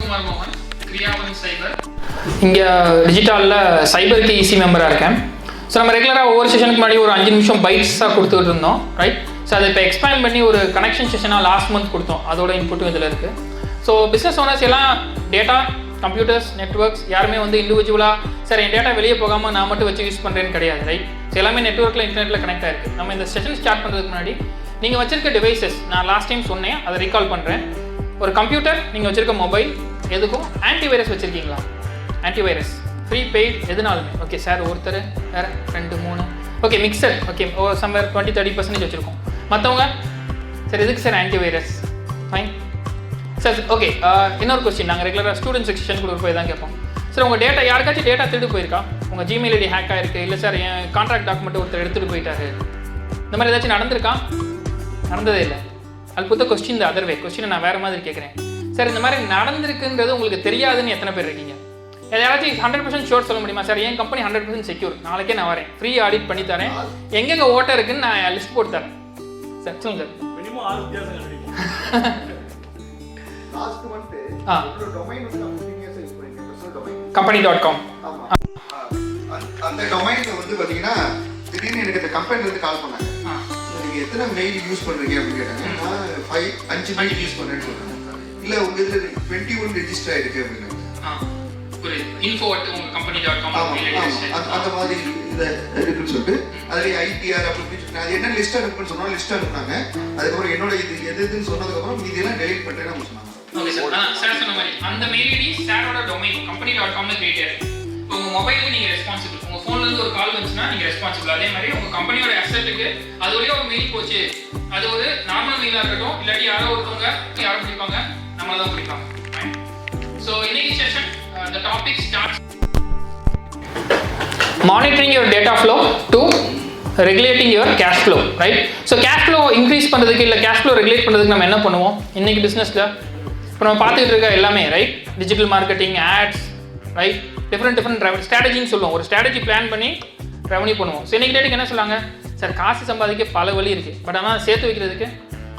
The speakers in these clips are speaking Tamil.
ராஜ்குமார் மோகன், கிரியாவன் சைபர். இங்கே டிஜிட்டலில் சைபருக்கு ஈஸி மெம்பராக இருக்கேன். ஸோ நம்ம ரெகுலராக ஒவ்வொரு செஷனுக்கு முன்னாடி ஒரு 5 நிமிஷம் பைட்ஸாக கொடுத்துட்டு இருந்தோம், ரைட்? ஸோ அதை இப்போ எக்ஸ்பேண்ட் பண்ணி ஒரு கனெக்ஷன் செஷனாக லாஸ்ட் மந்த் கொடுத்தோம். அதோட இன்புட்டும் இதில் இருக்குது. ஸோ பிஸ்னஸ் ஓனர்ஸ் எல்லாம் டேட்டா, கம்ப்யூட்டர்ஸ், நெட்ஒர்க்ஸ் யாருமே வந்து இண்டிவிஜுவலாக சார் என் டேட்டா வெளியே போகாமல் நான் மட்டும் வச்சு யூஸ் பண்ணுறேன்னு கிடையாது, ரைட்? ஸோ எல்லாமே நெட்ஒர்க்கில் இன்டர்நெட்டில் கனெக்ட் ஆகிருக்கு. நம்ம இந்த செஷன் ஸ்டார்ட் பண்ணுறதுக்கு முன்னாடி நீங்கள் வச்சிருக்க டிவைசஸ் நான் லாஸ்ட் டைம் சொன்னேன், அதை ரீகால் பண்ணுறேன். ஒரு கம்ப்யூட்டர், நீங்கள் வச்சிருக்க மொபைல், எதுக்கும் ஆன்டிவைரஸ் வச்சுருக்கீங்களா? ஆன்டிவைரஸ் ஃப்ரீ பெய்ட் எதுனாலுமே ஓகே சார். ஒருத்தர் வேறு 2 3 ஓகே மிக்சர் ஓகே சம்வேர் 20-30% வச்சுருக்கோம். மற்றவங்க சார் எதுக்கு sir antivirus? Fine sir. Okay இன்னொரு கொஸ்டின், நாங்கள் ரெகுலராக ஸ்டூடெண்ட் செக்ஷனுக்குள்ள போய் தான் கேட்போம். சார் உங்கள் டேட்டா யாருக்காச்சும் டேட்டா திருடு போயிருக்கா? உங்கள் ஜிமெயில் ஐடி ஹேக் ஆகிருக்கு, இல்லை சார் என் கான்ட்ராக்ட் டாக்குமெண்ட் ஒருத்தர் எடுத்துகிட்டு போயிட்டாரு, இந்த மாதிரி ஏதாச்சும் நடந்திருக்கா? நடந்ததே இல்லை. அது புத்த கொஸ்டின் தான். அதர்வே கொஸ்டினை நான் வேறு மாதிரி கேட்குறேன். சார் இந்த மாதிரி நடந்திருக்குன்றது உங்களுக்கு தெரியாதுன்னு எத்தனை பேர் இருக்கீங்க? யாராச்சும் 100% ஷோர் சொல்ல முடியுமா? சார் என் கம்பெனி 100% செக்யூர், நாளைக்கே நான் வரேன், ஃப்ரீ ஆடிட் பண்ணி தரேன், எங்கெங்கே ஓட்டர் இருக்குன்னு நான் லிஸ்ட் போட்டு தரேன். சார் சொல்லுங்க சார். மினிமம் 6 வித்தியாசம் கண்டுபிடிக்கும். லாஸ்ட் மந்த் ஒரு டொமைன் வந்து நான் 15 இயர்ஸ் யூஸ் பண்ணிருக்கேன், personal domain company.com. ஆமா, அந்த டொமைன் வந்து பாத்தீங்கன்னா திடீர்னு எனக்கு இந்த கம்பெனில இருந்து கால் பண்ணாங்க. நீங்க எத்தனை மெயில் யூஸ் பண்றீங்க அப்படின்னு கேட்டாங்க. நான் 5 மெயில் யூஸ் பண்றேன்னு சொல்றேன். இல்ல உங்க இதுல 21 ரெஜிஸ்டர் ஆயிருக்கு அப்படின்னு. ஒரு info உங்க company.com அந்த மாதிரி இத இருக்குன்னு சொல்லிட்டு அதுல IPR அப்படி சொல்லிட்டு அது என்ன லிஸ்ட் அனுப்புன்னு சொன்னா லிஸ்ட் அனுப்புனாங்க. அதுக்கப்புறம் என்னோட இது எதுன்னு சொன்னதுக்கு அப்புறம் மீதி எல்லாம் டெலீட் பண்ணிட்டேன்னு அவங்க சொன்னாங்க. Okay sir. சார் சொன்ன மாதிரி அந்த மெயில் ஐடி சாரோட டொமைன் company.com ல கிரியேட் ஆயிருக்கு. உங்க மொபைலுக்கு நீங்க ரெஸ்பான்சிபிள். உங்க போன்ல இருந்து ஒரு கால் வந்துச்சுன்னா நீங்க ரெஸ்பான்சிபிள். அதே மாதிரி உங்க கம்பெனியோட அசெட்டுக்கு அது வழியா ஒரு மெயில் போச்சு, அது ஒரு நார்மல் மெயிலா இருக்கட்டும், இல்லாட்டி யாரோ ஒருத்தவங்க யாரோ பிடிப்பாங்க, நம்மள தான் பிடிப்பாங்க. So இன்னைக்கு session the topic starts monitoring your data flow to regulating your cash flow, right? So cash flow increase பண்றதுக்கு இல்ல cash flow regulate பண்றதுக்கு நம்ம என்ன பண்ணுவோம் இன்னைக்கு பிசினஸ்ல? இப்போ நம்ம பார்த்துட்டு இருக்க எல்லாமே, right? Digital marketing, ads, right? Different ஸ்ட்ராட்டஜின்னு சொல்லுவோம். ஒரு ஸ்ட்ராட்டஜி பிளான் பண்ணி ரெவன்யூ பண்ணுவோம். ஸோ இன்னைக்கு டேட்டுக்கு என்ன சொல்லாங்க? சார் காசு சம்பாதிக்க பல வழி இருக்குது, பட் ஆனால் சேர்த்து வைக்கிறதுக்கு.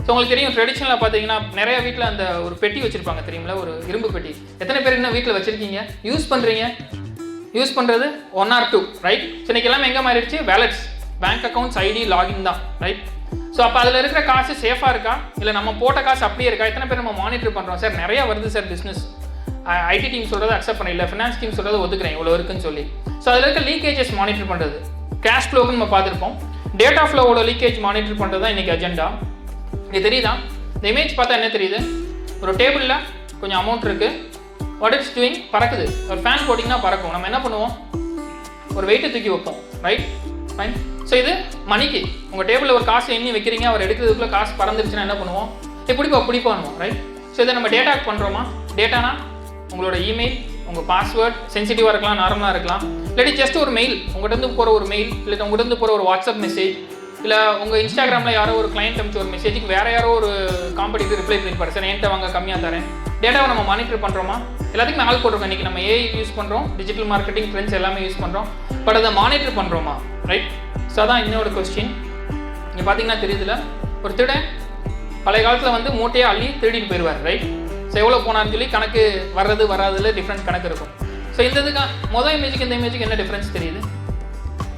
ஸோ உங்களுக்கு தெரியும் ட்ரெடிஷ்னலாக பார்த்தீங்கன்னா நிறைய வீட்டில் அந்த ஒரு பெட்டி வச்சுருப்பாங்க, தெரியுங்களா? ஒரு இரும்பு பெட்டி. எத்தனை பேர் இன்னும் வீட்டில் வச்சுருக்கீங்க, யூஸ் பண்ணுறீங்க? யூஸ் பண்ணுறது 1 or 2, ரைட்? ஸோ இன்றைக்கி எல்லாமே எங்கே மாறிடுச்சு? Wallets, bank accounts, ID, login தான், ரைட்? ஸோ அப்போ அதில் இருக்கிற காசு சேஃபாக இருக்கா, இல்லை நம்ம போட்ட காசு அப்படியே இருக்கா? எத்தனை பேர் நம்ம மானிட்டர் பண்ணுறோம்? சார் நிறையா வருது சார் பிஸ்னஸ், ஐடி டீம் சொல்கிறத அக்செப்ட் பண்ணல, ஃபினான்ஸ் டீம் சொல்கிறத ஒத்துக்கிறேன், இவ்வளோ இருக்குன்னு சொல்லி. ஸோ அதில் இருக்க லீக்கேஜஸ் மானிட்டர் பண்ணுறது. கேஷ் ஃப்ளோவுக்கு நம்ம பார்த்துருப்போம். டேட்டா ஃப்ளோவோட லீக்கேஜ் மானிட்டர் பண்ணுறது தான் இன்றைக்கி அஜெண்டா. இது தெரியுதா? இந்த இமேஜ் பார்த்தா என்ன தெரியுது? ஒரு டேபிளில் கொஞ்சம் அமௌண்ட் இருக்குது, வாட் இட்ஸ் டூயிங்? பறக்குது. ஒரு ஃபேன் போட்டிங்கன்னா பறக்கும். நம்ம என்ன பண்ணுவோம்? ஒரு வெயிட்டை தூக்கி வைப்போம், ரைட்? ஃபைன். ஸோ இது மணிக்கு உங்கள் டேபிளில் ஒரு காசு எண்ணி வைக்கிறீங்க, அவர் எடுக்கிறதுக்குள்ளே காசு பறந்துருச்சுன்னா என்ன பண்ணுவோம்? பிடிப்பானுவோம், ரைட்? ஸோ இதை நம்ம டேட்டாக்கு பண்ணுறோமா? டேட்டானா உங்களோட இமெயில், உங்கள் பாஸ்வேர்ட், சென்சிட்டிவாக இருக்கலாம், நார்மலாக இருக்கலாம், இல்லாட்டி ஜஸ்ட் ஒரு மெயில், உங்கள்கிட்ட போகிற ஒரு மெயில், இல்லை உங்கள்கிட்ட போகிற ஒரு வாட்ஸ்அப் மெசேஜ், இல்லை உங்கள் இன்ஸ்டாகிராமில் யாரோ ஒரு கிளைண்ட் அனுப்பிச்சு ஒரு மெசேஜுக்கு வேறு யாரோ ஒரு காம்படிட்டிவ் ரிப்ளை பண்ணிப்பாரு, சார் என்கிட்ட வாங்க கம்மியாக தரேன். டேட்டாவை நம்ம மானிட்டர் பண்ணுறோமா? எல்லாத்துக்கும் நாள் போட்டிருக்கோம். இன்றைக்கி நம்ம ஏஐ யூஸ் பண்ணுறோம், டிஜிட்டல் மார்க்கெட்டிங் ட்ரெண்ட்ஸ் எல்லாமே யூஸ் பண்ணுறோம், பட் அதை மானிட்டர் பண்ணுறோமா, ரைட்? ஸோ அதான் இன்னொரு கொஸ்டின். நீங்கள் பார்த்தீங்கன்னா தெரியுதுல, ஒரு திருடன் பழைய காலத்தில் வந்து மூட்டையாக அள்ளி திருடிட்டு போயிடுவார், ரைட்? ஸோ எவ்வளோ போனான்னு சொல்லி கணக்கு வர்றது வராதில் டிஃப்ரெண்ட் கணக்கு இருக்கும். ஸோ இந்த இதுக்கு மொதல் இமேஜுக்கு இந்த இமேஜுக்கு என்ன டிஃப்ரென்ஸ் தெரியுது?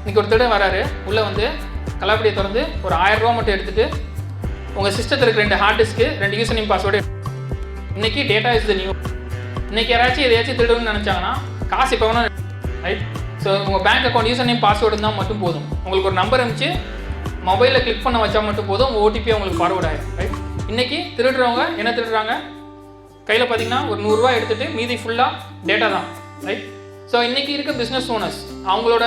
இன்றைக்கி ஒரு திருடன் வராரு, உள்ளே வந்து கலாப்படியை திறந்து ஒரு 1000 ரூபா மட்டும் எடுத்துகிட்டு உங்கள் சிஸ்டத்தில் இருக்க 2 ஹார்ட் டிஸ்க்கு 2 யூசர் நேம் பாஸ்வேர்டு. இன்றைக்கி டேட்டா இஸ் த நியூ. இன்றைக்கி யாராச்சும் எதையாச்சும் திருடணும்னு நினச்சாங்கன்னா காசு இப்போ வேணால், ரைட்? ஸோ உங்கள் bank account user name password இருந்தால் மட்டும் போதும். உங்களுக்கு ஒரு நம்பர் அனுப்பிச்சு மொபைலில் கிளிக் பண்ண வச்சா மட்டும் போதும், உங்கள் ஓடிபி உங்களுக்கு ஃபார்வர்ட் ஆகிடும், ரைட்? இன்றைக்கி திருடுறவங்க என்ன திருடுறாங்க? கையில் பார்த்தீங்கன்னா ஒரு 100 ரூபா எடுத்துகிட்டு மீதி ஃபுல்லாக டேட்டா தான், ரைட்? ஸோ இன்றைக்கி இருக்க பிஸ்னஸ் ஓனர்ஸ் அவங்களோட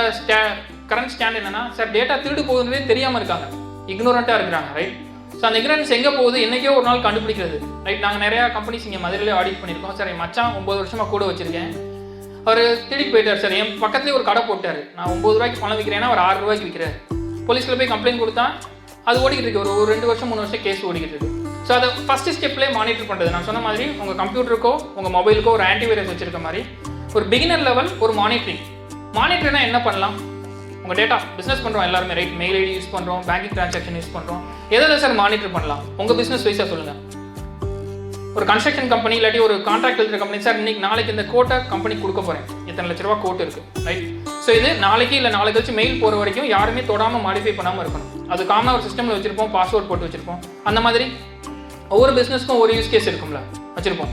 கரண்ட் ஸ்டாண்ட் என்னன்னா, சார் டேட்டா திருடு போகுதுன்னே தெரியாமல் இருக்காங்க, இக்னோரண்ட்டாக இருக்கிறாங்க, ரைட்? ஸோ அந்த இக்னரன்ஸ் எங்கே போகுது, என்றைக்கோ ஒரு நாள் கண்டுபிடிக்கிறது, ரைட்? நாங்கள் நிறையா கம்பெனிஸ் இங்கே மதுரையிலே ஆடிட் பண்ணியிருக்கோம். சார் என் மச்சான் 9 வருஷமாக கூட வச்சுருக்கேன், அவர் திருடிட்டு போயிட்டார் சார். என் பக்கத்துலேயே ஒரு கடை போட்டார், நான் 9 ரூபாய்க்கு பணம் விற்கிறேன்னா அவர் 6 ரூபாய்க்கு விற்கிறார். போலீஸில் போய் கம்ப்ளைண்ட் கொடுத்தா அது ஓடிக்கிட்டு இருக்கு, ஒரு 2 வருஷம் 3 வருஷம் கேஸ் ஓடிக்கிட்டு இருக்கு. ஸோ அதை ஃபஸ்ட்டு ஸ்டெப்லேயே மானிட்டர் பண்ணுறது. நான் சொன்ன மாதிரி உங்கள் கம்ப்யூட்டருக்கோ உங்கள் மொபைலுக்கோ ஒரு ஆன்டிவைரஸ் வச்சுருக்க மாதிரி ஒரு பிகினர் லெவல் ஒரு மானிட்டரிங். மானிட்டர்னா என்ன பண்ணலாம்? உங்கள் டேட்டா பிஸ்னஸ் பண்ணுறோம் எல்லாருமே, ரைட்? மெயில் ஐடி யூஸ் பண்ணுறோம், பேங்கிங் ட்ரான்சாக்ஷன் யூஸ் பண்ணுறோம். எதில் சார் மானிட்டர் பண்ணலாம்? உங்கள் பிஸ்னஸ் வைஸாக சொல்லுங்கள். ஒரு கன்ஸ்ட்ரக்ஷன் கம்பெனி இல்லாட்டி ஒரு கான்ட்ராக்ட் எழுதுற கம்பெனி, சார் இன்னைக்கு நாளைக்கு இந்த கோட்டை கம்பெனி கொடுக்க போகிறேன், இத்தனை லட்ச ரூபா கோட் இருக்குது, ரைட்? ஸோ இது நாளைக்கு இல்லை நாளை கழிச்சு மெயில் போகிற வரைக்கும் யாருமே தொடாமல் மாடிஃபை பண்ணாமல் இருக்கணும். அது காமனாக ஒரு சிஸ்டமில் வச்சுருப்போம், பாஸ்வேர்ட் போட்டு வச்சுருப்போம். அந்த மாதிரி ஒவ்வொரு பிஸ்னஸ்க்கும் ஒரு யூஸ் கேஸ் இருக்கும்ல, வச்சுருப்போம்.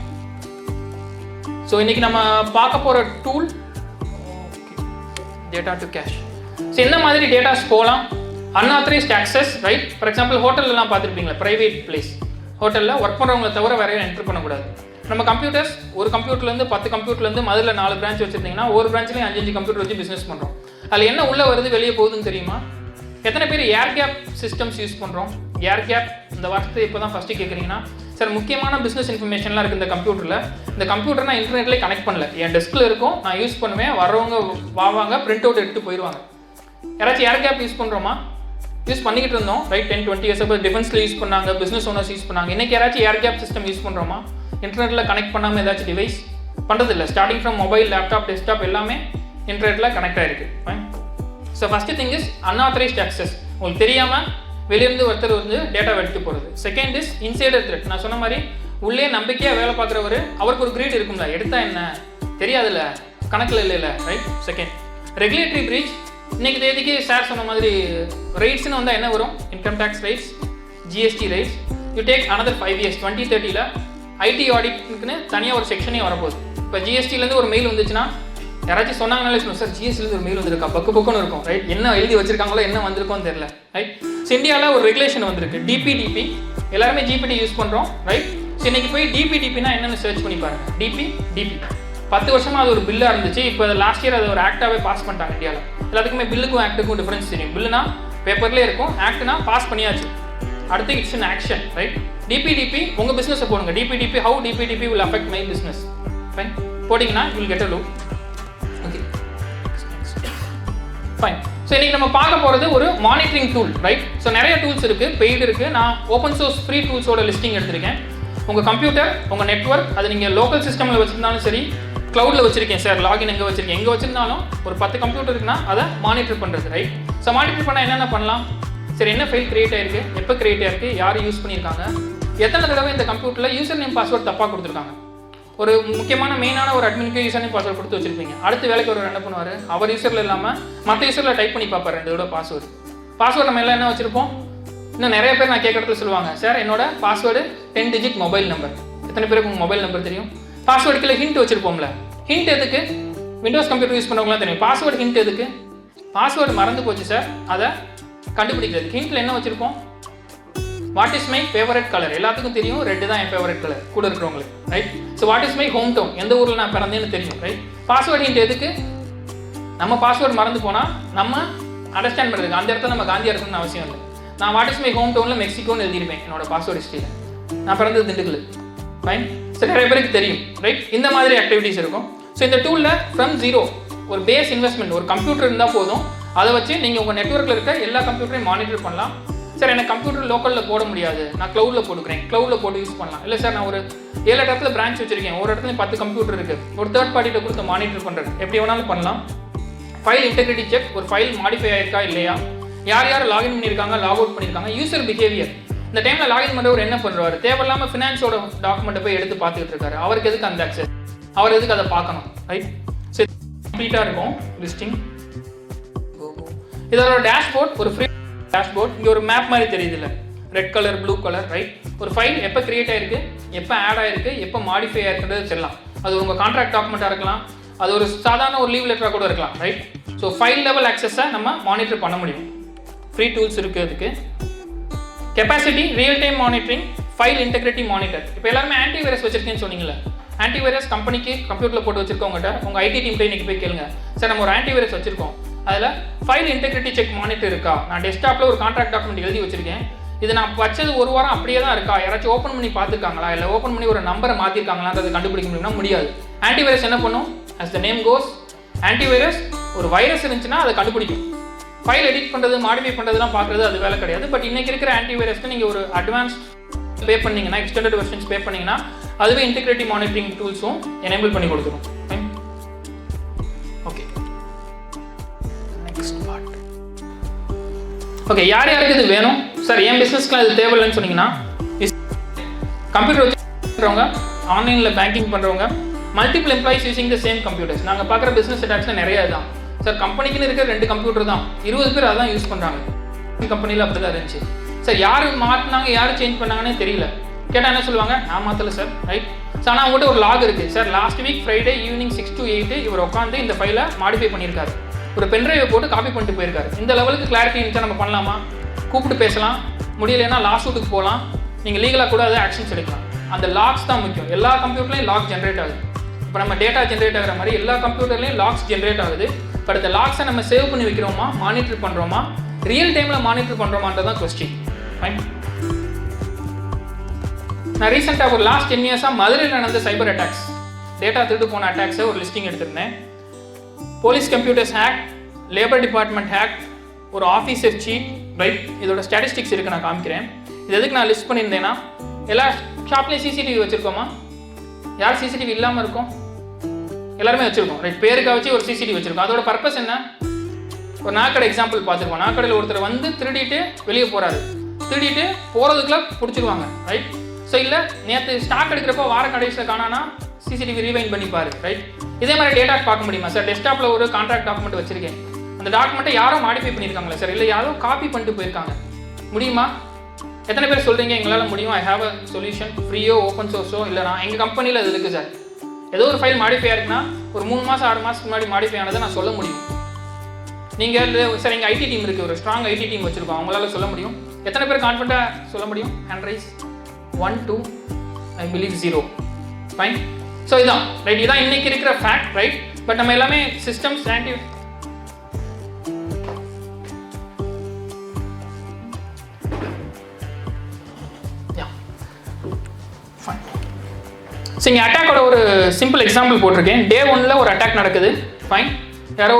ஸோ இன்றைக்கி நம்ம பார்க்க போகிற tool data to cash. So என்ன மாதிரி டேட்டாஸ் போகலாம்? Unauthorised access, right? For example ஹோட்டல்லாம் பார்த்துருப்பீங்களா, ப்ரைவேட் பிளேஸ், ஹோட்டலில் ஒர்க் பண்ணுறவங்களை தவிர வேற என்ட்ரு பண்ணக்கூடாது. நம்ம கம்ப்யூட்டர்ஸ் ஒரு கம்ப்யூட்டர்லேருந்து 10 கம்ப்யூட்டர்லேருந்து மதுரில் 4 பிரான்ச் வச்சுருந்தீங்கன்னா ஒரு பிரான்ச்லேயும் 5 கம்ப்யூட்டர் வச்சு பிஸ்னஸ் பண்ணுறோம். அதில் என்ன உள்ளே வருது வெளியே போகுதுன்னு தெரியுமா? எத்தனை பேர் ஏர் கேப் சிஸ்டம்ஸ் யூஸ் பண்ணுறோம்? ஏர் கேப் இந்த வார்த்தை இப்போ தான் ஃபஸ்ட்டு கேட்குறீங்கன்னா, சார் முக்கியமான பிஸ்னஸ் இன்ஃபர்மேஷன்லாம் இருக்குது இந்த கம்ப்யூட்டரில். இந்த கம்ப்யூட்டர் நான் இன்டர்நெட்லேயே கனெக்ட் பண்ணல, என் டெஸ்கில் இருக்கும், நான் யூஸ் பண்ணுவேன், வரவங்க வாவாங்க, பிரிண்ட் அவுட் எடுத்து போயிடுவாங்க. யாராச்சும் ஏர் கேப் யூஸ் பண்ணுறோமா? யூஸ் பண்ணிக்கிட்டு இருந்தோம், ரைட்? 10-20 இயர்ஸ் அப்போ டிஃபென்ஸில் யூஸ் பண்ணாங்க, பிஸ்னஸ் ஓனர்ஸ் யூஸ் பண்ணாங்க. இன்றைக்கி யாராச்சும் ஏர் கேப் சிஸ்டம் யூஸ் பண்ணுறோமா? இன்டர்நெட்டில் கனெக்ட் பண்ணாமல் ஏதாச்சும் டிவைஸ் பண்ணுறதில்ல. Starting from mobile, laptop, desktop எல்லாமே இன்டர்நெட்டில் கனெக்ட் ஆகிருக்கு. So first thing is unauthorised access. உங்களுக்கு தெரியாமல் வெளியிருந்து ஒருத்தர் வந்து டேட்டாவை எடுத்து போகிறது. Second is insider thread. நான் சொன்ன மாதிரி உள்ளே நம்பிக்கையாக வேலை பார்க்குறவர், அவருக்கு ஒரு கிரீட் இருக்கும்ல, எடுத்தா என்ன தெரியாதுல்ல, கணக்கில் இல்லைல்ல, ரைட்? Second regulatory breach. இன்னைக்கு தேதிக்கு சார் சொன்ன மாதிரி ரைட்ஸ்னு வந்தால் என்ன வரும்? Income tax rights, GST rights. You take another 5 years, 2030ல் ஐடி ஆடிட்னுக்குன்னு தனியாக ஒரு செக்ஷனே வரப்போகுது. இப்போ ஜிஎஸ்டிலேருந்து ஒரு மெயில் வந்துச்சுன்னா யாராச்சும் சொன்னாங்கனாலே சொல்லணும், சார் ஜிஎஸ்டிலேருந்து ஒரு மெயில் வந்திருக்கா, பக்குன்னு இருக்கும், ரைட்? என்ன எழுதி வச்சிருக்காங்களோ என்ன வந்திருக்கோன்னு தெரியல, ரைட்? ஸோ இந்தியாவில் ஒரு ரெகுலேஷன் வந்திருக்கு, டிபிடிபி. எல்லாருமே ஜிபிடி யூஸ் பண்ணுறோம், ரைட்? ஸோ இன்னைக்கு போய் டிபிடிபினா என்னென்னு சர்ச் பண்ணி பாருங்க. டிபி 10 வருஷமாக அது ஒரு பில்லாக இருந்துச்சு. இப்போ லாஸ்ட் இயர் அது ஒரு ஆக்டாகவே பாஸ் பண்ணிட்டாங்க இந்தியாவில். எல்லாத்துக்குமே பில்லுக்கும் ஆக்டுக்கும் டிஃபரன்ஸ் தெரியும். பில்லுனா பேப்பர்லேயே இருக்கும், ஆக்ட்னா பாஸ் பண்ணியாச்சு, அடுத்து it's in action, right? DPDP உங்கள் பிஸ்னஸை போடுங்க. DPDP how DPDP will affect my business, fine போட்டிங்கன்னா you will get a loop. Okay, fine. So இன்றைக்கி நம்ம பார்க்க போகிறது ஒரு மானிட்டரிங் டூல், ரைட்? ஸோ நிறைய டூல்ஸ் இருக்குது, பெய்டு இருக்குது. நான் ஓப்பன் சோர்ஸ் ஃப்ரீ டூல்ஸோட லிஸ்டிங் எடுத்திருக்கேன். உங்கள் கம்ப்யூட்டர், உங்கள் நெட்வொர்க், அது நீங்கள் லோக்கல் சிஸ்டமில் வச்சுருந்தாலும் சரி, க்ளவுடில் வச்சிருக்கேன் சார், லாகின் எங்கே வச்சிருக்கேன், எங்கே வச்சிருந்தாலும் ஒரு 10 கம்ப்யூட்டர் இருக்குன்னா அதை மானிட்டர் பண்ணுறது, ரைட்? ஸோ மானிட்டர் பண்ணால் என்னென்ன பண்ணலாம்? சரி, என்ன ஃபைல் கிரியேட் ஆயிருக்கு, எப்போ கிரியேட் ஆயிருக்கு, யார் யூஸ் பண்ணியிருக்காங்க, எத்தனை தடவை இந்த கம்ப்யூட்டரில் யூசர் நேம் பாஸ்வேர்ட் தப்பாக கொடுத்துருக்காங்க. ஒரு முக்கியமான மெயினான ஒரு அட்மினுக்கு யூசர் நேம் பாஸ்வேர்ட் கொடுத்து வச்சிருப்பீங்க. அடுத்த வேலைக்கு ஒரு என்ன பண்ணுவார், அவர் யூசரில் இல்லாமல் மற்ற யூசரில் டைப் பண்ணி பார்ப்பார் 2 தடவை பாஸ்வேர்டு நம்ம எல்லாம் என்ன வச்சிருப்போம். இன்னும் நிறைய பேர் நான் கேட்குறதுல சொல்லுவாங்க, சார் என்னோட பாஸ்வேர்டு 10 டிஜிட் மொபைல் நம்பர். எத்தனை பேருக்கு உங்கள் மொபைல் நம்பர் தெரியும்? பாஸ்வேர்டுக்குள்ள ஹிண்ட் வச்சிருப்போம்ல, ஹிண்ட் எதுக்கு? விண்டோஸ் கம்ப்யூட்டர் யூஸ் பண்ணவங்களாம் தெரியும். பாஸ்வேர்டு ஹிண்ட் எதுக்கு? பாஸ்வேர்டு மறந்து போச்சு சார், அதை கண்டுபிடிக்கிறது. ஹிண்ட்ல என்ன வச்சிருப்போம்? What is my favourite colour, எல்லாத்துக்கும் தெரியும், ரெட் தான் என் ஃபேவரட் கலர் கூட இருக்கிறவங்களுக்கு, right? So what is my home town, எந்த ஊரில் நான் பிறந்தேன்னு தெரியும், ரைட்? பாஸ்வேர்டு ஹிண்ட் எதுக்கு? நம்ம பாஸ்வேர்டு மறந்து போனால் நம்ம அண்டர்ஸ்டாண்ட் பண்ணுறதுக்கு. அந்த இடத்துல நம்ம காந்தியாக இருக்கணும்னு அவசியம் இல்லை. நான் வாட் இஸ் மை ஹோம் டவுனில் மெக்சிகோன்னு எழுதிருப்பேன் என்னோட பாஸ்வேர்டு ஹிஸ்ட்ரியில். நான் பிறந்தது திண்டுக்கல், ஃபைன். ஸோ நிறைய பேருக்கு தெரியும், ரைட்? இந்த மாதிரி ஆக்டிவிட்டிஸ் இருக்கும். ஸோ இந்த டூலில் ஃப்ரம் ஜீரோ ஒரு பேஸ் இன்வெஸ்ட்மெண்ட், ஒரு கம்ப்யூட்டர் இருந்தால் போதும். அதை வச்சு நீங்கள் உங்கள் நெட்வொர்க்கில் இருக்க எல்லா கம்ப்யூட்டரையும் மானிட்டர் பண்ணலாம். சார் எனக்கு கம்ப்யூட்டர் லோக்கலில் போட முடியாது, நான் க்ளவுடில் போட்டுக்கிறேன், க்ளவுடில் போட்டு யூஸ் பண்ணலாம். இல்லை சார் நான் ஒரு 7 இடத்துல பிரான்ச் வச்சிருக்கேன், ஒரு இடத்துல 10 கம்ப்யூட்டர் இருக்குது, ஒரு தேர்ட் பார்ட்டிகிட்ட கொடுத்து மானிட்டர் பண்ணுறது, எப்படி வேணாலும் பண்ணலாம். ஃபைல் இன்டெகிரிட்டி செக், ஒரு ஃபைல் மாடிஃபை ஆயிருக்கா இல்லையா, யார் யார் லாகின் பண்ணியிருக்காங்க, லாக் அவுட் பண்ணியிருக்காங்க, யூசர் பிஹேவியர். இந்த டைமில் லாகின் பண்ணுறவர் என்ன பண்ணுறாரு, தேவையில்லாமல் ஃபினான்ஸோட டாக்குமெண்ட்டை போய் எடுத்து பார்த்துக்கிட்டு இருக்காரு. அவருக்கு எதுக்கு அந்த ஆக்சஸ், அவர் எதுக்கு அதை பார்க்கணும், ரைட்? சரி, கம்ப்ளீட்டாக இருக்கும் லிஸ்டிங். இதோட டேஷ்போர்ட் ஒரு ஃப்ரீ டேஷ்போர்ட். இங்கே ஒரு மேப் மாதிரி தெரியுது இல்லை, red colour blue colour, right? ஒரு ஃபைல் எப்போ கிரியேட் ஆயிருக்கு, எப்போ ஆட் ஆயிருக்கு, எப்போ மாடிஃபை ஆயிருக்குன்றது சொல்லலாம். அது உங்கள் கான்ட்ராக்ட் டாக்குமெண்ட்டாக இருக்கலாம், அது ஒரு சாதாரண ஒரு லீவ் லெட்டராக கூட இருக்கலாம், ரைட்? ஸோ ஃபைல் லெவல் ஆக்சஸை நம்ம மானிட்டர் பண்ண முடியும். ஃப்ரீ டூல்ஸ் இருக்குது அதுக்கு. Capacity, real time monitoring, file integrity monitor. இப்போ எல்லாருமே ஆன்டிவைரஸ் வச்சிருக்கேன்னு சொன்னீங்களே, ஆன்டிவைரஸ் கம்பெனிக்கு கம்ப்யூட்டரில் போட்டு வச்சிருக்கவங்ககிட்ட உங்கள் ஐடி டீம் போய் இன்றைக்கி போய் கேளுங்க, சார் நம்ம ஒரு ஆன்டிவைரஸ் வச்சிருக்கோம், அதில் ஃபைல் இன்டெகிரிட்டி செக் மானிட்டர் இருக்கா, நான் டெஸ்க்டாப்பில் ஒரு கான்ட்ராக்ட் டாக்குமெண்ட் எழுதி வச்சிருக்கேன், இது நான் வச்சது 1 வாரம் அப்படியே தான் இருக்கா, யாராச்சும் ஓப்பன் பண்ணி பார்த்துருக்காங்களா, இல்லை ஓப்பன் பண்ணி ஒரு நம்பரை மாற்றிருக்காங்களான்றது கண்டுபிடிக்க முடியும்னா முடியாது. ஆன்டிவைரஸ் என்ன பண்ணும், as the name goes, antivirus ஒரு வைரஸ் இருந்துச்சுன்னா அதை கண்டுபிடிக்கும். ஃபைல் எடிட் பண்ணுறது, மாடிஃபை பண்ணுறதுலாம் பார்க்குறது அது வேலை கிடையாது. பட் இன்றைக்கி இருக்கிற ஆன்டிவைரஸ்க்கு நீங்கள் ஒரு அட்வான்ஸ்ட் பே பண்ணிங்கன்னா, எக்ஸ்டெண்டட் வெர்ஷன்ஸ் பே பண்ணிங்கன்னா, அதுவே இன்டெகிரிட்டி மானிட்டரிங் டூல்ஸும் எனேபிள் பண்ணி கொடுத்துரும். Okay, next part. ஓகே, யார் யாருக்கு இது வேணும் சார், என் பிஸ்னஸ்க்குலாம் இது தேவையில்லைன்னு சொன்னீங்கன்னா, கம்ப்யூட்டர் வச்சு ஆன்லைனில் பேங்கிங் பண்ணுறவங்க, multiple employees using the same computers. நாங்கள் பார்க்குற பிஸ்னஸ் அட்டாக்ஸில் நிறைய தான் சார். கம்பெனிக்குன்னு இருக்கிற 2 கம்ப்யூட்டர் தான், 20 பேர் அதான் யூஸ் பண்ணுறாங்க. கம்பெனியில் அப்படி தான் இருந்துச்சு சார். யார் மாற்றினாங்க, யார் சேஞ்ச் பண்ணாங்கன்னே தெரியல. கேட்டால் என்ன சொல்லுவாங்க, நான் மாற்றலை சார், ரைட். ஸோ ஆனால் அவங்ககிட்ட ஒரு லாக் இருக்குது sir. Last week Friday evening 6 to 8 இவர் உட்காந்து இந்த ஃபைலை மாடிஃபை பண்ணியிருக்காரு, ஒரு பென்ட்ரைவை போட்டு காப்பி பண்ணிட்டு போயிருக்காரு. இந்த லெவலுக்கு கிளாரிட்டி இருந்துச்சா நம்ம பண்ணலாமா? கூப்பிட்டு பேசலாம், முடியலைன்னா லாஸ்ட் ஷூட்டுக்கு போகலாம், நீங்கள் லீகலாக கூட அதை ஆக்ஷன்ஸ் எடுக்கலாம். அந்த லாக்ஸ் தான் முக்கியம். எல்லா கம்ப்யூட்டர்லையும் லாக் ஜென்ரேட் ஆகுது. இப்போ நம்ம டேட்டா ஜென்ரேட் ஆகிற மாதிரி எல்லா கம்ப்யூட்டர்லையும் லாக்ஸ் ஜென்ரேட் ஆகுது. பட் அந்த லாக்ஸை நம்ம சேவ் பண்ணி வைக்கிறோமா, மானிட்டர் பண்ணுறோமா, ரியல் டைமில் மானிட்டர் பண்ணுறோமான்றது தான் கொஸ்டின். ஃபைன். நான் ரீசெண்டாக ஒரு லாஸ்ட் 10 இயர்ஸாக மதுரையில் நடந்த சைபர் அட்டாக்ஸ், டேட்டா திருட்டு போன அட்டாக்ஸை ஒரு லிஸ்டிங் எடுத்திருந்தேன். Police computers hack, labour department hack, ஒரு ஆஃபீஸர் சீட், ரைட். இதோட ஸ்டாட்டிஸ்டிக்ஸ் இருக்குது, நான் காமிக்கிறேன். இது எதுக்கு நான் லிஸ்ட் பண்ணியிருந்தேன்னா, எல்லா ஷாப்லேயும் சிசிடிவி வச்சுருக்கோமா? யார் சிசிடிவி இல்லாமல் இருக்கும்? எல்லாருமே வச்சுருக்கோம், ரைட். பேருக்காக வச்சு ஒரு சிசிடிவி வச்சுருக்கோம். அதோட பர்பஸ் என்ன? ஒரு நாக்கடை எக்ஸாம்பிள் பார்த்துருக்கோம். நாக்கடையில் ஒருத்தர் வந்து திருடிட்டு வெளியே போகிறாரு, திருடிட்டு போகிறதுக்குள்ள பிடிச்சிருவாங்க, ரைட். ஸோ இல்லை நேற்று ஸ்டாக் எடுக்கிறப்போ வார கடைசியில் காணானா சிசிடிவி ரீவைண்ட் பண்ணிப்பாரு, ரைட். இதே மாதிரி டேட்டா பார்க்க முடியுமா சார்? டெஸ்க்டாப்பில் ஒரு கான்ட்ராக்ட் டாக்குமெண்ட் வச்சிருக்கேன், அந்த டாக்குமெண்ட்டை யாரோ மாடிஃபை பண்ணியிருக்காங்களா சார், இல்லை யாரோ காப்பி பண்ணிட்டு போயிருக்காங்க, முடியுமா? எத்தனை பேர் சொல்கிறீங்க எங்களால் முடியும், ஐ ஹேவ் அ சொல்யூஷன், ஃப்ரீயோ ஓப்பன் சோர்ஸோ இல்லை நான் எங்கள் கம்பெனியில் அது இருக்குது சார். ஏதோ ஒரு ஃபைல் மாடிஃபை ஆயிருக்குன்னா ஒரு 3 மாதம் 6 மாதத்துக்கு முன்னாடி மாடிஃபை ஆனதை நான் சொல்ல முடியும். நீங்கள் சார் எங்கள் ஐடி டீம் இருக்குது, ஒரு ஸ்ட்ராங் ஐடி டீம் வச்சுருக்கோம், அவங்களால சொல்ல முடியும். எத்தனை பேர் கான்ஃபிடண்ட்டாக சொல்ல முடியும்? Hand rice. 1 2 I believe 0. Fine. So இதான் ரைட், இதான் இன்னைக்கு இருக்கிற ஃபேக்ட், ரைட். பட் நம்ம எல்லாமே சிஸ்டம்ஸ் ஆன்டி ஸோ இங்கே அட்டாக்கோட ஒரு சிம்பிள் எக்ஸாம்பிள் போட்டிருக்கேன். டே 1ல் ஒரு அட்டாக் நடக்குது, ஃபைன். யாரோ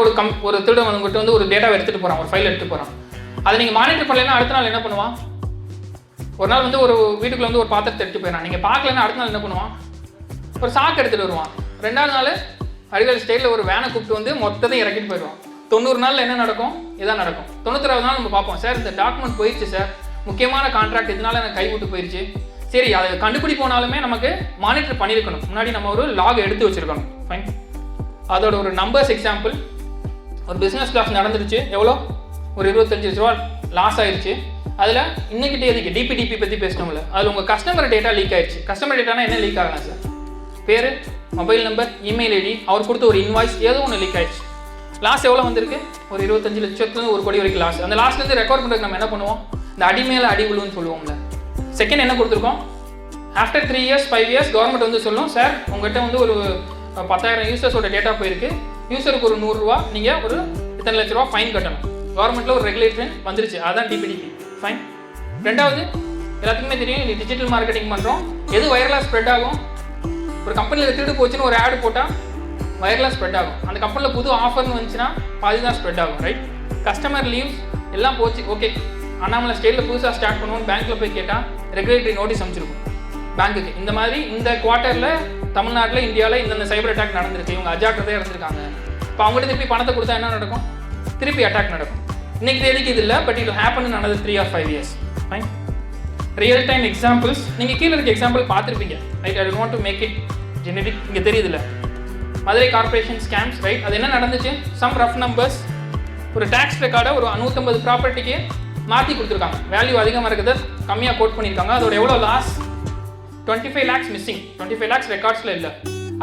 ஒரு திருடன் வந்துகிட்டு வந்து ஒரு டேட்டாவை எடுத்துகிட்டு போகிறான், ஒரு ஃபைல் எடுத்துகிட்டு போகிறான். அதை நீங்கள் மானிட்டர் பண்ணலைன்னா அடுத்த நாள் என்ன பண்ணுவான்? ஒரு நாள் வந்து ஒரு வீட்டுக்குள்ள வந்து ஒரு பாத்திரத்தை எடுத்து போயிடறான், நீங்கள் பார்க்கலன்னா அடுத்த நாள் என்ன பண்ணுவான்? ஒரு சாக்கு எடுத்துகிட்டு வருவான். 2வது நாள் அறிவியல் ஸ்டைலில் ஒரு வேனை கூப்பிட்டு வந்து மொத்தத்தையும் இறக்கிட்டு போயிடுவான். 90 நாளில் என்ன நடக்கும்? இதான் நடக்கும். 91வது நாள் நம்ம பார்ப்போம், சார் இந்த டாக்குமெண்ட் போயிடுச்சு சார், முக்கியமான கான்ட்ராக்ட் இதனால எனக்கு கைவிட்டு போயிடுச்சு. சரி, அதை கண்டுபிடி போனாலுமே நமக்கு மானிட்டர் பண்ணியிருக்கணும், முன்னாடி நம்ம ஒரு லாக் எடுத்து வச்சுருக்கணும், ஃபைன். அதோட ஒரு நம்பர்ஸ் எக்ஸாம்பிள், ஒரு பிஸ்னஸ் லாஸ் நடந்துருச்சு, எவ்வளோ? ஒரு 25 லட்ச ரூபா லாஸ் ஆயிடுச்சு. அதில் இன்னைக்கு தேதிக்கு டிபிடிபி பற்றி பேசினோம்ல, அதில் உங்கள் கஸ்டமர் டேட்டா லீக் ஆயிடுச்சு. கஸ்டமர் டேட்டானா என்ன லீக் ஆகலாம் சார்? பேர், மொபைல் நம்பர், இமெயில் ஐடி, அவர் கொடுத்த ஒரு இன்வாய்ஸ், ஏதோ ஒன்று லீக் ஆயிடுச்சு. லாஸ் எவ்வளோ வந்திருக்கு? ஒரு 25 லட்சத்துலேருந்து 1 கோடி வரைக்கும் லாஸ். அந்த லாஸ்லேருந்து ரெக்கார்ட் பண்ணுறதுக்கு நம்ம என்ன பண்ணுவோம்? இந்த அடி மேலே அடி விழுன்னு சொல்லுவோம்ல. செகண்ட் என்ன கொடுத்துருக்கோம்? ஆஃப்டர் 3 இயர்ஸ் 5 இயர்ஸ் கவர்மெண்ட் வந்து சொல்லும், சார் உங்கள்கிட்ட வந்து ஒரு 10,000 யூசர்ஸோட டேட்டா போயிருக்கு, யூசருக்கு ஒரு 100 ரூபா, நீங்கள் ஒரு இத்தனை லட்ச ரூபா ஃபைன் கட்டணும். கவர்மெண்ட்டில் ஒரு ரெகுலேஷன் வந்துருச்சு, அதுதான் டிபிடிபி, ஃபைன். 2வது, எல்லாத்துக்குமே தெரியும், இது டிஜிட்டல் மார்க்கெட்டிங் பண்ணுறோம், எது வைரலாக ஸ்ப்ரெட் ஆகும்? ஒரு கம்பெனியில் திருடு போச்சுன்னு ஒரு ஆடு போட்டால் வைரலாக ஸ்ப்ரெட் ஆகும். அந்த கம்பெனியில் புது ஆஃபர்னு வந்துச்சுன்னா பாதி தான் ஸ்ப்ரெட் ஆகும், ரைட். கஸ்டமர் லீவ்ஸ் எல்லாம் போச்சு, ஓகே, அண்ணாமலை ஸ்டேட்டில் புதுசாக ஸ்டார்ட் பண்ணுவோம்னு பேங்க்கில் போய் கேட்டால் ரெகுலேட்டரி நோட்டீஸ் அமைச்சிருக்கும் பேங்க்குக்கு. இந்த மாதிரி இந்த குவார்ட்டரில் தமிழ்நாட்டில் இந்தியாவில் இந்தந்த சைபர் அட்டாக் நடந்திருக்கு, இவங்க அஜாக்கிரதையாக இருந்திருக்காங்க. இப்போ அவங்ககிட்ட திருப்பி பணத்தை கொடுத்தா என்ன நடக்கும்? திருப்பி அட்டாக் நடக்கும். இன்னைக்கு தேதிக்கு இது இல்லை, பட் இது happen in another 3 or 5 years. Fine. Real time examples நீங்கள் கீழே இருக்க எக்ஸாம்பிள் பார்த்துருப்பீங்க, right. I want to make it generic. இங்கே தெரியுதுல்ல, மதுரை கார்பரேஷன் ஸ்கேம்ஸ், ரைட். அது என்ன நடந்துச்சு? சம் ரஃப் நம்பர்ஸ், ஒரு டேக்ஸ் ரெக்கார்டை ஒரு 150 ப்ராப்பர்ட்டிக்கு மாற்றி கொடுத்துருக்காங்க, வேல்யூ அதிகமாக இருக்கிறத கம்மியாக கோட் பண்ணியிருக்காங்க. அதோட எவ்வளோ லாஸ்? 25 lakhs missing. 25 lakhs ரெக்கார்ட்ஸில் இல்லை.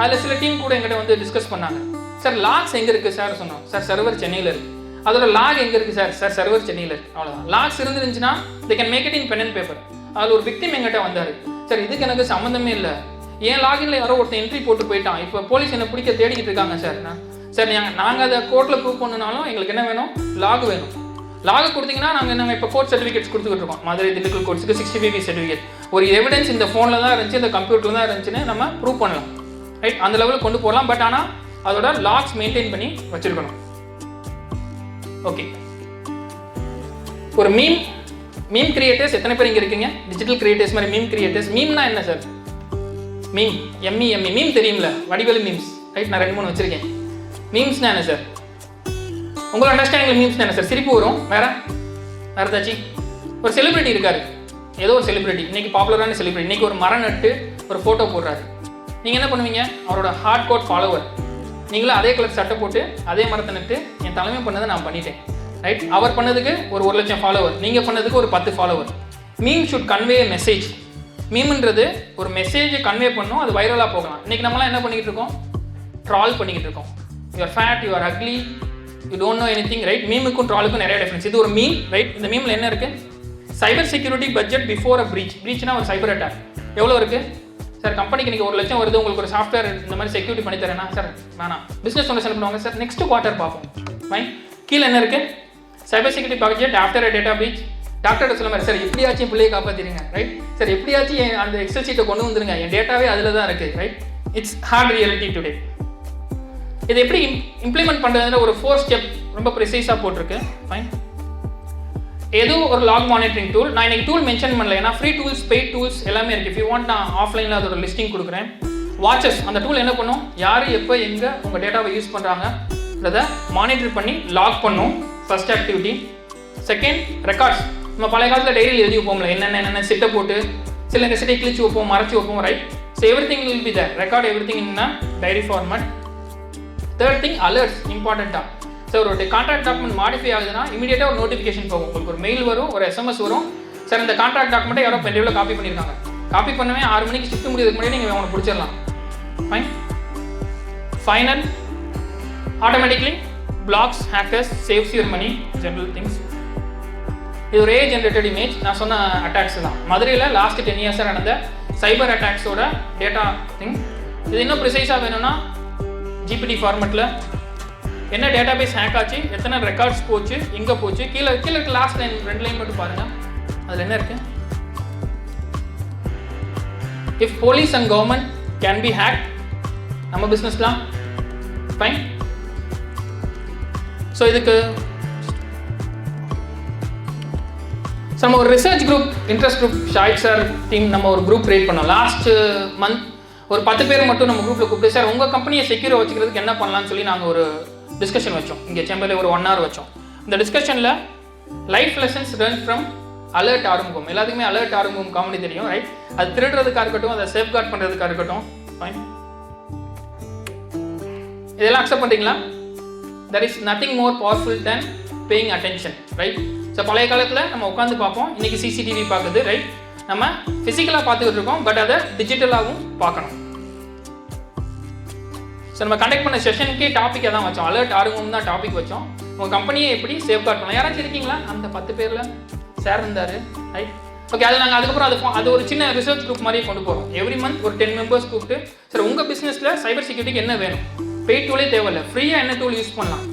அதில் சில டீம் கூட எங்கிட்ட வந்து டிஸ்கஸ் பண்ணாங்க, சார் லாக்ஸ் எங்கே இருக்குது சார் சொன்னோம், சார் சர்வர் சென்னையில் இருக்குது. அதோட லாக் எங்கே இருக்குது சார்? சார் சர்வர் சென்னையில் இருக்குது. அவ்வளோதான். Lakhs இருந்துருந்துச்சுன்னா they can make it in pen and paper. அதில் ஒரு விக்டிம் எங்கிட்ட வந்தார், சார் இதுக்கு எனக்கு சம்மந்தமே இல்லை, ஏன் லாகின்ல யாரோ ஒருத்தர் என்ட்ரி போட்டு போயிட்டான், இப்போ போலீஸ் என்ன பிடிக்க தேடிக்கிட்டு இருக்காங்க சார். சார் நாங்கள் அதை கோர்ட்டில் ப்ரூவ் பண்ணனாலும் எங்களுக்கு என்ன வேணும்? லாக் வேணும். லாக் கொடுத்தீங்கன்னா நாங்கள் இப்போ கோர்ட் சர்டிஃபிகேட்ஸ் கொடுத்துக்கிட்டு இருக்கோம். மதுரை திண்டுக்கல் கோர்ட்ஸுக்கு 65B சர்டிஃபிகேட், ஒரு எவிடன்ஸ் இந்த ஃபோனில் தான் இருந்துச்சு, இந்த கம்ப்யூட்டரில் தான் இருந்துச்சுன்னு நம்ம ப்ரூவ் பண்ணலாம், ரைட். அந்த லெவலுக்கு கொண்டு போகலாம். பட் ஆனால் அதோட லாக்ஸ் மெயின்டைன் பண்ணி வச்சிருக்கணும். ஓகே, ஒரு மீம் கிரியேட்டர்ஸ் எத்தனை பேர் இங்கே இருக்கீங்க? டிஜிட்டல் கிரியேட்டர்ஸ் மாதிரி மீம் கிரியேட்டர்ஸ். மீம்னா என்ன சார்? மீம், எம்இஎம்இ, மீம் தெரியும்ல, வடிவேலு மீம்ஸ், ரைட். நான் 2-3 வச்சிருக்கேன். மீம்ஸ்னா என்ன சார்? உங்களோட அண்டர்ஸ்டாண்டிங் மீம்ஸ்னா என்ன சார்? சிரிப்பு வரும். வேற ஏதாச்சும்? ஒரு செலிபிரிட்டி இருக்காரு, ஏதோ ஒரு செலிபிரிட்டி, இன்னைக்கு பாப்புலரான செலிபிரிட்டி, இன்னைக்கு ஒரு மரம் நட்டு ஒரு ஃபோட்டோ போடுறாரு. நீங்கள் என்ன பண்ணுவீங்க? அவரோட ஹார்ட் கோட் ஃபாலோவர். நீங்களும் அதே கலர் சட்டை போட்டு அதே மரத்தை நட்டு என் தலைமை பண்ணதை நான் பண்ணிட்டேன், ரைட்? அவர் பண்ணதுக்கு ஒரு 1,00,000 ஃபாலோவர், நீங்கள் பண்ணதுக்கு ஒரு 10 follower. Meme should convey message. மீம்ன்றது ஒரு மெசேஜை கன்வே பண்ணும், அது வைரலாக போகலாம். இன்றைக்கி நம்மளாம் என்ன பண்ணிக்கிட்டு இருக்கோம்? ட்ரால் பண்ணிக்கிட்டு இருக்கோம். You're fat, you're ugly, you don't know anything, right? மீமுக்கும் ட்ராலுக்கும் நிறைய டிஃபரன்ஸ். இது ஒரு மீம், ரைட்? இந்த மீமில் என்ன இருக்குது? Cyber security budget before a breach. பிரீச்னா ஒரு சைபர் அட்டாக் எவ்வளோ இருக்குது சார்? கம்பெனிக்கு நீங்கள் 1,00,000 வருது, உங்களுக்கு ஒரு சாஃப்ட்வேர் இந்த மாதிரி செக்யூரிட்டி பண்ணி தரேன்னா சார் வேணாம், பிஸ்னஸ் ஒன்று செல் பண்ணுவாங்க சார், நெக்ஸ்ட் குவார்ட்டர் பார்ப்போம், ஃபைன். கீழே என்ன இருக்குது? Cyber security budget after a data breach. Doctor சொல்ல மாதிரி சார் எப்படியாச்சும் என் பிள்ளையை காப்பாற்றிடுங்க, ரைட்? சார் எப்படியாச்சும் அந்த எக்ஸல் சீட்டை கொண்டு வந்துருங்க, என் டேட்டாவே அதில் தான் இருக்குது, right? It's hard reality today. இதை எப்படி இம்ப்ளிமெண்ட் பண்ணுறதுன்ற ஒரு 4 ஸ்டெப் ரொம்ப ப்ரிசைஸாக போட்டிருக்கு, ஃபைன். ஏதோ ஒரு லாக் மானிட்டரிங் டூல். நான் இன்னைக்கு டூல் மென்ஷன் பண்ணல, ஏன்னா ஃப்ரீ டூல்ஸ், பெய்ட் டூல்ஸ் எல்லாமே இருக்குது. இஃப் யூ வாண்ட் நான் ஆஃப்லைனில் அதோட லிஸ்டிங் கொடுக்குறேன். வாட்சஸ், அந்த டூல் என்ன பண்ணும்? யார் எப்போ எங்கே உங்கள் டேட்டாவை யூஸ் பண்ணுறாங்கன்றதை மானிட்டர் பண்ணி லாக் பண்ணும், ஃபர்ஸ்ட் ஆக்டிவிட்டி. Second, records. நம்ம பழைய காலத்தில் டைரியில் எழுதி வைப்போம்ல, என்னென்ன சிட்டை போட்டு சில சிட்டை கிழிச்சு வைப்போம், மறைச்சி வைப்போம், right? So everything will be there. Record everything in diary format. Third thing, alerts. இம்பார்ட்டண்ட்டாக சார் ஒரு கான்ட்ராக்ட் டாக்குமெண்ட் மாடிஃபை ஆகுதுன்னா இமீடியட்டாக ஒரு நோட்டிஃபிகேஷன் போகும், உங்களுக்கு ஒரு மெயில் வரும், ஒரு எஸ்எம்எஸ் வரும். சார் இந்த கான்ட்ராக்ட் டாக்குமெண்ட்டை யாரோ பென்ட்ரைவில் காப்பி பண்ணியிருக்காங்க, காப்பி பண்ணவே 6 மணிக்கு ஷிஃப்ட் முடியறதுக்கு முன்னாடி நீங்கள் அவனை பிடிச்சிடலாம், fine. Final, automatically blocks hackers, saves your money, general things. இது ஒரு ஜென்ரேட்டட் இமேஜ். நான் சொன்ன அட்டாக்ஸ் தான். மதுரையில் லாஸ்ட் 10 இயர்ஸாக நடந்த சைபர் அட்டாக்ஸோட டேட்டா திங். இது இன்னும் ப்ரிசைஸாக வேணும்னா ஜிபிடி ஃபார்மெட்டில் என்ன டேட்டா பேஸ் ஹேக் ஆச்சு, எத்தனை ரெக்கார்ட்ஸ் போச்சு, எங்கே போச்சு, கீழே இருக்க லாஸ்ட் லைன் 2 லைன் மட்டும் பாருங்கள். அதில் என்ன இருக்குது? If police and government can be hack, நம்ம பிஸ்னஸ்லாம் ஃபைன். ஸோ இதுக்கு நம்ம ஒரு research group, interest group, Shaik sir team நம்ம ஒரு குரூப் கிரியேட் பண்ணோம். லாஸ்ட் மந்த் ஒரு 10 பேர் மட்டும் நம்ம குரூப்பில் கூப்பிட்டு சார் உங்கள் கம்பெனியை செக்யூராக வச்சுக்கிறதுக்கு என்ன பண்ணலாம்னு சொல்லி நாங்கள் ஒரு டிஸ்கஷன் வச்சோம். இங்கே செம்பையில் ஒரு 1 hour வச்சோம். இந்த டிஸ்கஷனில் life lessons learn from alert ஆரம்பம். எல்லாத்துக்குமே அலர்ட் ஆரம்பம் காமெடி தெரியும், ரைட்? அது திருடுறதுக்காக இருக்கட்டும், அதை சேஃப்கார்ட் பண்ணுறதுக்காக இருக்கட்டும், ஃபைன். இதெல்லாம் அக்செப்ட் பண்ணுறீங்களா? there is nothing more powerful than paying attention, right? So பழைய காலத்தில் நம்ம உட்காந்து பார்ப்போம், இன்றைக்கி சிசிடிவி பார்க்குது, ரைட்? நம்ம ஃபிசிக்கலாக பார்த்துக்கிட்டு இருக்கோம், பட் அதை டிஜிட்டலாகவும் பார்க்கணும். ஸோ நம்ம கண்டக்ட் பண்ண செஷனுக்கே டாப்பிக்கை தான் வச்சோம், அலர்ட் ஆர்வம் தான் டாபிக் வச்சோம். உங்கள் கம்பெனியை எப்படி சேஃப்கார்ட் பண்ணலாம். யாராச்சும் இருக்கீங்களா? அந்த 10 பேரில் சார் இருந்தார், ரைட்? ஓகே, அது நாங்கள் அதுக்கப்புறம் அது ஒரு சின்ன ரிசர்ச் குரூப் மாதிரியே கொண்டு போகிறோம். எவ்ரி மந்த் ஒரு 10 members கூப்பிட்டு சார் உங்கள் பிஸ்னஸில் சைபர் செக்யூரிட்டிக்கு என்ன வேணும், பெய்ட் டூலே தேவையில்லை, ஃப்ரீயாக என்ன டூல் யூஸ் பண்ணலாம்,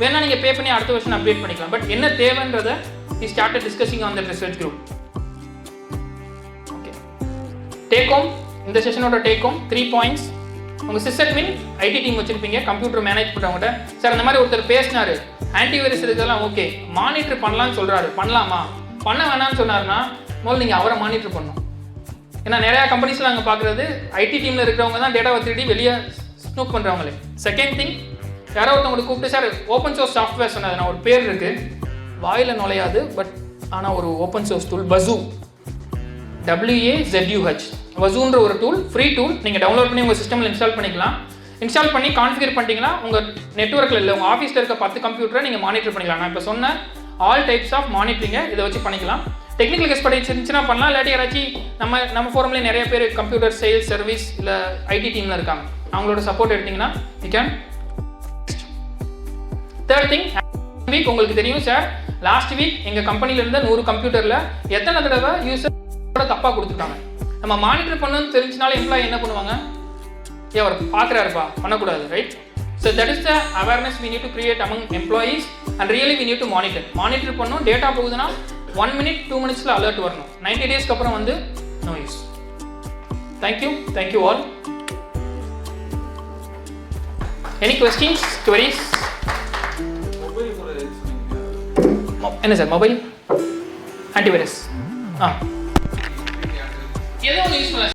வேணா நீங்கள் பே பண்ணி அடுத்த வருஷம் அப்டேட் பண்ணிக்கலாம், பட் என்ன தேவைன்றதை we started discussing on that research group. Okay, take home, இந்த செஷனோட டேக் ஹோம் 3 points. உங்கள் சிஸ்டர்மின் ஐடி டீம் வச்சுருப்பீங்க, கம்ப்யூட்டர் மேனேஜ் பண்ணுறவங்கள்ட்ட சார் இந்த மாதிரி ஒருத்தர் பேசினார், ஆன்டிவைரஸ் இதெல்லாம் ஓகே, மானிட்டர் பண்ணலான்னு சொல்கிறாரு, பண்ணலாமா? பண்ண வேணான்னு சொன்னார்னா முதல்ல நீங்கள் அவரை மானிட்டர் பண்ணணும். ஏன்னா நிறையா கம்பெனிஸில் நாங்கள் பார்க்குறது ஐடி டீமில் இருக்கிறவங்க தான் டேட்டாவை திருடி வெளியே ஸ்னூப் பண்ணுறவங்களே. செகண்ட் திங், யாரோ ஒருத்தவங்களுக்கு கூப்பிட்டு சார் ஓப்பன் சோர்ஸ் சாஃப்ட்வேர் சொன்னது, நான் ஒரு பேர் இருக்குது, வாயில் நுழையாது, பட் ஆனால் ஒரு ஓப்பன் சோர்ஸ் டூல், வசூ, WAZUH, வசூன்ற ஒரு டூல், ஃப்ரீ டூல். நீங்கள் டவுன்லோட் பண்ணி உங்கள் சிஸ்டமில் இன்ஸ்டால் பண்ணிக்கலாம். இன்ஸ்டால் பண்ணி கான்ஃபிகர் பண்ணிட்டீங்கன்னா உங்கள் நெட்வொர்க்கில் இல்லை, உங்கள் ஆஃபீஸில் இருக்க 10 கம்ப்யூட்டரை நீங்கள் மானிட்டர் பண்ணிக்கலாம். நான் இப்போ சொன்ன ஆல் டைப்ஸ் ஆஃப் மானிட்டரிங்கை இதை வச்சு பண்ணிக்கலாம். டெக்னிக்கல் எக்ஸ்பர்டைஸ் இருந்துச்சுன்னா பண்ணலாம், இல்லாட்டி யாராச்சும் நம்ம ஃபோரம்லேயே நிறைய பேர் கம்ப்யூட்டர் சேல்ஸ் சர்வீஸ் இல்லை ஐடி டீமில் இருக்காங்க, அவங்களோட சப்போர்ட் எடுத்திங்கன்னா you can. Third thing, week உங்களுக்கு தெரியும் சார், லாஸ்ட் வீக் எங்கள் கம்பெனியில் இருந்த 100 கம்ப்யூட்டரில் எத்தனை தடவை யூசரோட தப்பாக கொடுத்துருக்காங்க. நம்ம மானிட்டர் பண்ணணும்னு தெரிஞ்சினால எம்ப்ளாயி என்ன பண்ணுவாங்க, அவர் பார்க்குறாருப்பா, பண்ணக்கூடாது, right? So that is the awareness we need to create among employees and really we need to monitor. Monitor பண்ணணும், டேட்டா போகுதுன்னா 1 minute 2 minutesல அலர்ட் வரணும். 90 daysக்கு அப்புறம் வந்து no use. Thank you all. Any questions, queries? என்ன சார் மொபைல் ஆன்டிவைரஸ்? ஏதோ ஒன்று யூஸ் பண்ணலாம்.